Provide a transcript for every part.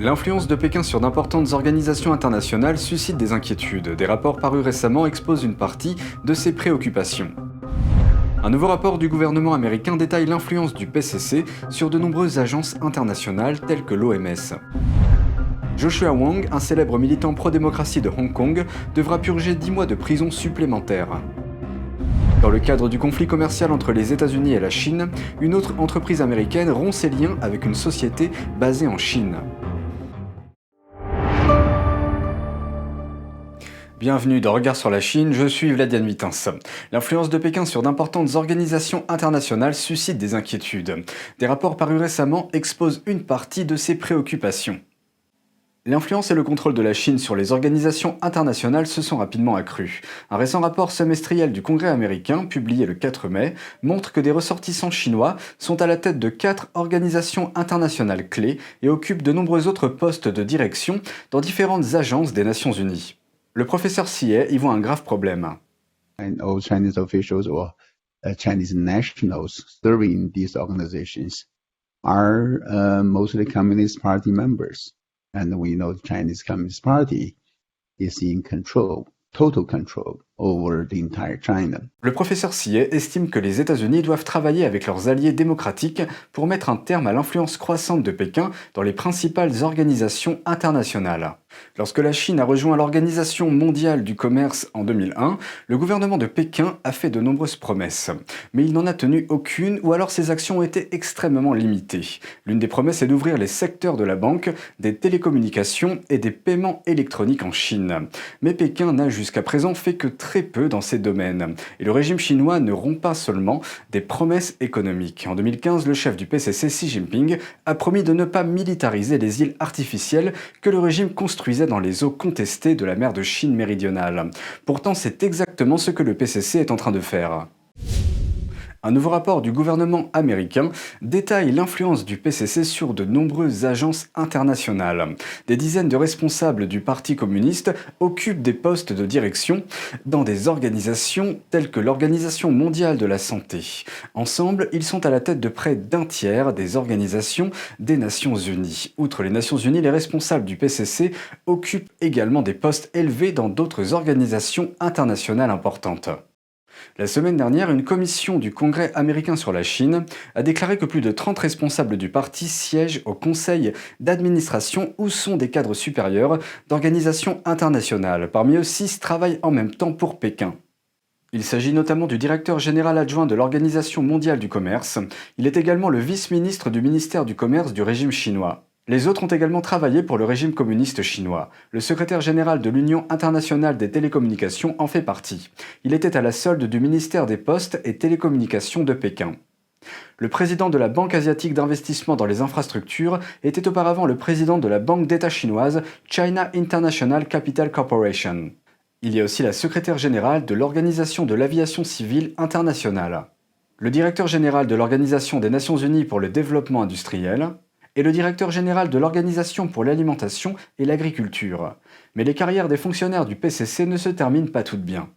L'influence de Pékin sur d'importantes organisations internationales suscite des inquiétudes. Des rapports parus récemment exposent une partie de ces préoccupations. Un nouveau rapport du gouvernement américain détaille l'influence du PCC sur de nombreuses agences internationales telles que l'OMS. Joshua Wong, un célèbre militant pro-démocratie de Hong Kong, devra purger 10 mois de prison supplémentaires. Dans le cadre du conflit commercial entre les États-Unis et la Chine, une autre entreprise américaine rompt ses liens avec une société basée en Chine. Bienvenue dans Regard sur la Chine, je suis Vladian Mitens. L'influence de Pékin sur d'importantes organisations internationales suscite des inquiétudes. Des rapports parus récemment exposent une partie de ces préoccupations. L'influence et le contrôle de la Chine sur les organisations internationales se sont rapidement accrus. Un récent rapport semestriel du Congrès américain, publié le 4 mai, montre que des ressortissants chinois sont à la tête de 4 organisations internationales clés et occupent de nombreux autres postes de direction dans différentes agences des Nations Unies. Le professeur Xie y voit un grave problème. All Chinese officials or Chinese nationals serving these organizations are mostly Communist Party members. And we know the Chinese Communist Party is in control, total control over the entire China. Le professeur Xie estime que les États-Unis doivent travailler avec leurs alliés démocratiques pour mettre un terme à l'influence croissante de Pékin dans les principales organisations internationales. Lorsque la Chine a rejoint l'Organisation mondiale du commerce en 2001, le gouvernement de Pékin a fait de nombreuses promesses. Mais il n'en a tenu aucune ou alors ses actions ont été extrêmement limitées. L'une des promesses est d'ouvrir les secteurs de la banque, des télécommunications et des paiements électroniques en Chine. Mais Pékin n'a jusqu'à présent fait que très peu dans ces domaines. Et le régime chinois ne rompt pas seulement des promesses économiques. En 2015, le chef du PCC, Xi Jinping, a promis de ne pas militariser les îles artificielles que le régime construisait dans les eaux contestées de la mer de Chine méridionale. Pourtant, c'est exactement ce que le PCC est en train de faire. Un nouveau rapport du gouvernement américain détaille l'influence du PCC sur de nombreuses agences internationales. Des dizaines de responsables du Parti communiste occupent des postes de direction dans des organisations telles que l'Organisation mondiale de la santé. Ensemble, ils sont à la tête de près d'un tiers des organisations des Nations Unies. Outre les Nations Unies, les responsables du PCC occupent également des postes élevés dans d'autres organisations internationales importantes. La semaine dernière, une commission du Congrès américain sur la Chine a déclaré que plus de 30 responsables du parti siègent au conseil d'administration où sont des cadres supérieurs d'organisations internationales. Parmi eux, 6 travaillent en même temps pour Pékin. Il s'agit notamment du directeur général adjoint de l'Organisation mondiale du commerce. Il est également le vice-ministre du ministère du commerce du régime chinois. Les autres ont également travaillé pour le régime communiste chinois. Le secrétaire général de l'Union internationale des télécommunications en fait partie. Il était à la solde du ministère des Postes et Télécommunications de Pékin. Le président de la Banque asiatique d'investissement dans les infrastructures était auparavant le président de la banque d'État chinoise China International Capital Corporation. Il y a aussi la secrétaire générale de l'Organisation de l'aviation civile internationale, le directeur général de l'Organisation des Nations Unies pour le développement industriel, et le directeur général de l'Organisation pour l'alimentation et l'agriculture. Mais les carrières des fonctionnaires du PCC ne se terminent pas toutes bien.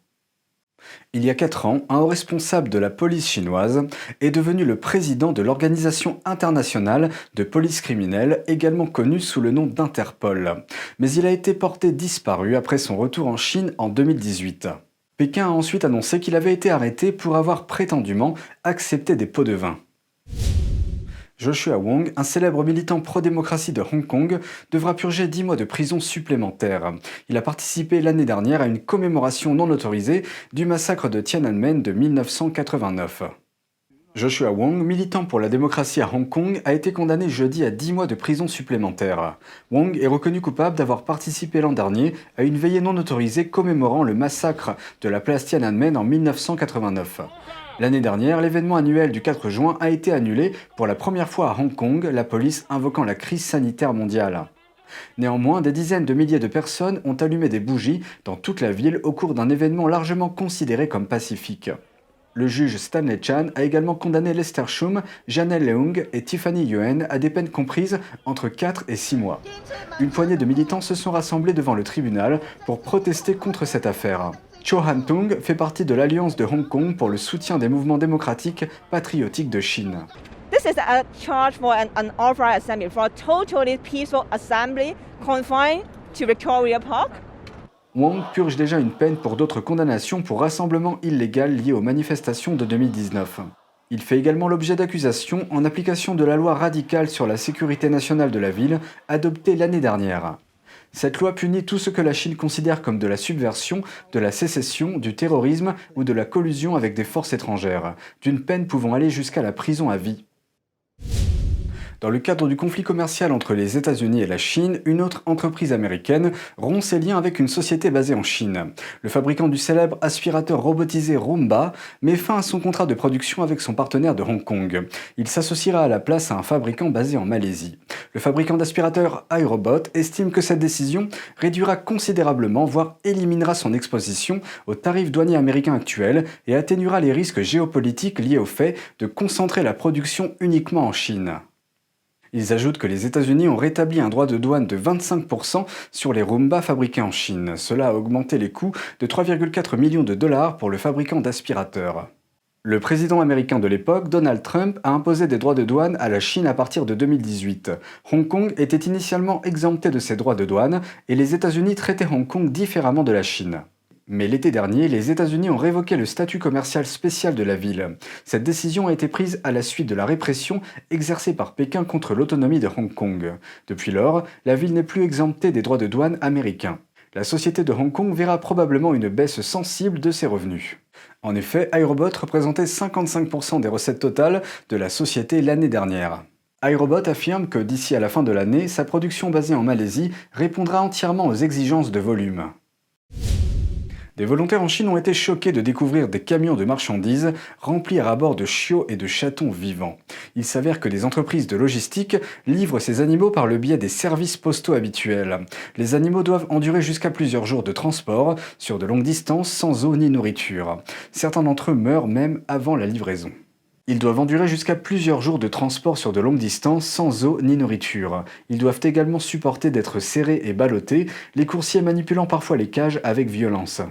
Il y a 4 ans, un haut responsable de la police chinoise est devenu le président de l'Organisation internationale de police criminelle, également connue sous le nom d'Interpol. Mais il a été porté disparu après son retour en Chine en 2018. Pékin a ensuite annoncé qu'il avait été arrêté pour avoir prétendument accepté des pots de vin. Joshua Wong, un célèbre militant pro-démocratie de Hong Kong, devra purger 10 mois de prison supplémentaires. Il a participé l'année dernière à une commémoration non autorisée du massacre de Tiananmen de 1989. Joshua Wong, militant pour la démocratie à Hong Kong, a été condamné jeudi à 10 mois de prison supplémentaire. Wong est reconnu coupable d'avoir participé l'an dernier à une veillée non autorisée commémorant le massacre de la place Tiananmen en 1989. L'année dernière, l'événement annuel du 4 juin a été annulé pour la première fois à Hong Kong, la police invoquant la crise sanitaire mondiale. Néanmoins, des dizaines de milliers de personnes ont allumé des bougies dans toute la ville au cours d'un événement largement considéré comme pacifique. Le juge Stanley Chan a également condamné Lester Shum, Janelle Leung et Tiffany Yuen à des peines comprises entre 4 et 6 mois. Une poignée de militants se sont rassemblés devant le tribunal pour protester contre cette affaire. Cho Han-tung fait partie de l'Alliance de Hong Kong pour le soutien des mouvements démocratiques patriotiques de Chine. This is a charge for an unauthorized assembly, for a totally peaceful assembly confined to Victoria Park. Wang purge déjà une peine pour d'autres condamnations pour rassemblement illégal lié aux manifestations de 2019. Il fait également l'objet d'accusations en application de la loi radicale sur la sécurité nationale de la ville, adoptée l'année dernière. Cette loi punit tout ce que la Chine considère comme de la subversion, de la sécession, du terrorisme ou de la collusion avec des forces étrangères, d'une peine pouvant aller jusqu'à la prison à vie. Dans le cadre du conflit commercial entre les États-Unis et la Chine, une autre entreprise américaine rompt ses liens avec une société basée en Chine. Le fabricant du célèbre aspirateur robotisé Roomba met fin à son contrat de production avec son partenaire de Hong Kong. Il s'associera à la place à un fabricant basé en Malaisie. Le fabricant d'aspirateurs iRobot estime que cette décision réduira considérablement, voire éliminera son exposition aux tarifs douaniers américains actuels et atténuera les risques géopolitiques liés au fait de concentrer la production uniquement en Chine. Ils ajoutent que les États-Unis ont rétabli un droit de douane de 25% sur les Roomba fabriqués en Chine. Cela a augmenté les coûts de 3,4 millions de dollars pour le fabricant d'aspirateurs. Le président américain de l'époque, Donald Trump, a imposé des droits de douane à la Chine à partir de 2018. Hong Kong était initialement exempté de ces droits de douane et les États-Unis traitaient Hong Kong différemment de la Chine. Mais l'été dernier, les États-Unis ont révoqué le statut commercial spécial de la ville. Cette décision a été prise à la suite de la répression exercée par Pékin contre l'autonomie de Hong Kong. Depuis lors, la ville n'est plus exemptée des droits de douane américains. La société de Hong Kong verra probablement une baisse sensible de ses revenus. En effet, iRobot représentait 55% des recettes totales de la société l'année dernière. iRobot affirme que d'ici à la fin de l'année, sa production basée en Malaisie répondra entièrement aux exigences de volume. Des volontaires en Chine ont été choqués de découvrir des camions de marchandises remplis à bord de chiots et de chatons vivants. Il s'avère que des entreprises de logistique livrent ces animaux par le biais des services postaux habituels. Les animaux doivent endurer jusqu'à plusieurs jours de transport sur de longues distances sans eau ni nourriture. Certains d'entre eux meurent même avant la livraison. Ils doivent endurer jusqu'à plusieurs jours de transport sur de longues distances sans eau ni nourriture. Ils doivent également supporter d'être serrés et ballottés, les coursiers manipulant parfois les cages avec violence.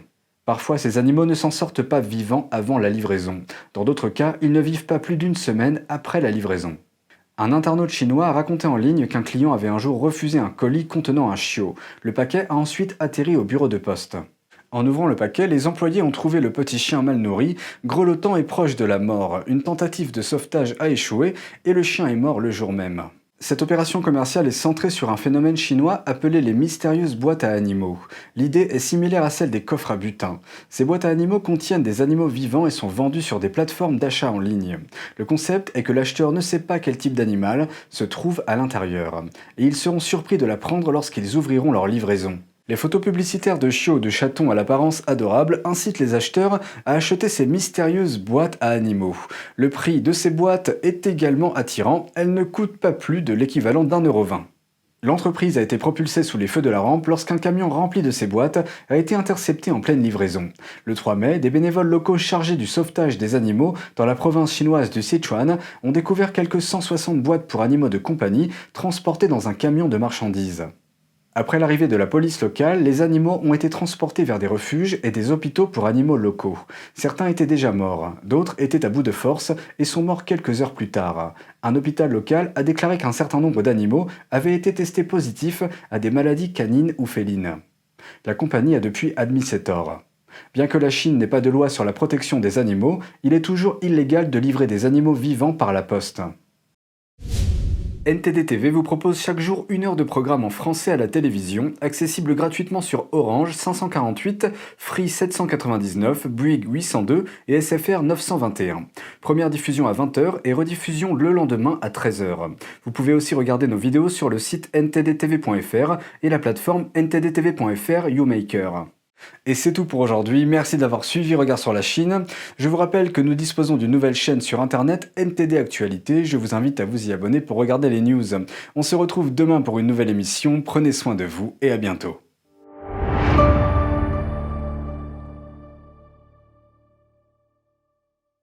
Parfois, ces animaux ne s'en sortent pas vivants avant la livraison. Dans d'autres cas, ils ne vivent pas plus d'une semaine après la livraison. Un internaute chinois a raconté en ligne qu'un client avait un jour refusé un colis contenant un chiot. Le paquet a ensuite atterri au bureau de poste. En ouvrant le paquet, les employés ont trouvé le petit chien mal nourri, grelottant et proche de la mort. Une tentative de sauvetage a échoué et le chien est mort le jour même. Cette opération commerciale est centrée sur un phénomène chinois appelé les mystérieuses boîtes à animaux. L'idée est similaire à celle des coffres à butin. Ces boîtes à animaux contiennent des animaux vivants et sont vendues sur des plateformes d'achat en ligne. Le concept est que l'acheteur ne sait pas quel type d'animal se trouve à l'intérieur. Et ils seront surpris de l'apprendre lorsqu'ils ouvriront leur livraison. Les photos publicitaires de chiots ou de chatons à l'apparence adorable incitent les acheteurs à acheter ces mystérieuses boîtes à animaux. Le prix de ces boîtes est également attirant, elles ne coûtent pas plus de l'équivalent d'1,20 €. L'entreprise a été propulsée sous les feux de la rampe lorsqu'un camion rempli de ces boîtes a été intercepté en pleine livraison. Le 3 mai, des bénévoles locaux chargés du sauvetage des animaux dans la province chinoise du Sichuan ont découvert quelques 160 boîtes pour animaux de compagnie transportées dans un camion de marchandises. Après l'arrivée de la police locale, les animaux ont été transportés vers des refuges et des hôpitaux pour animaux locaux. Certains étaient déjà morts, d'autres étaient à bout de force et sont morts quelques heures plus tard. Un hôpital local a déclaré qu'un certain nombre d'animaux avaient été testés positifs à des maladies canines ou félines. La compagnie a depuis admis ses torts. Bien que la Chine n'ait pas de loi sur la protection des animaux, il est toujours illégal de livrer des animaux vivants par la poste. NTD TV vous propose chaque jour 1 heure de programme en français à la télévision, accessible gratuitement sur Orange 548, Free 799, Bouygues 802 et SFR 921. Première diffusion à 20h et rediffusion le lendemain à 13h. Vous pouvez aussi regarder nos vidéos sur le site ntdtv.fr et la plateforme ntdtv.fr YouMaker. Et c'est tout pour aujourd'hui, merci d'avoir suivi Regard sur la Chine. Je vous rappelle que nous disposons d'une nouvelle chaîne sur internet, NTD Actualité. Je vous invite à vous y abonner pour regarder les news. On se retrouve demain pour une nouvelle émission, prenez soin de vous et à bientôt.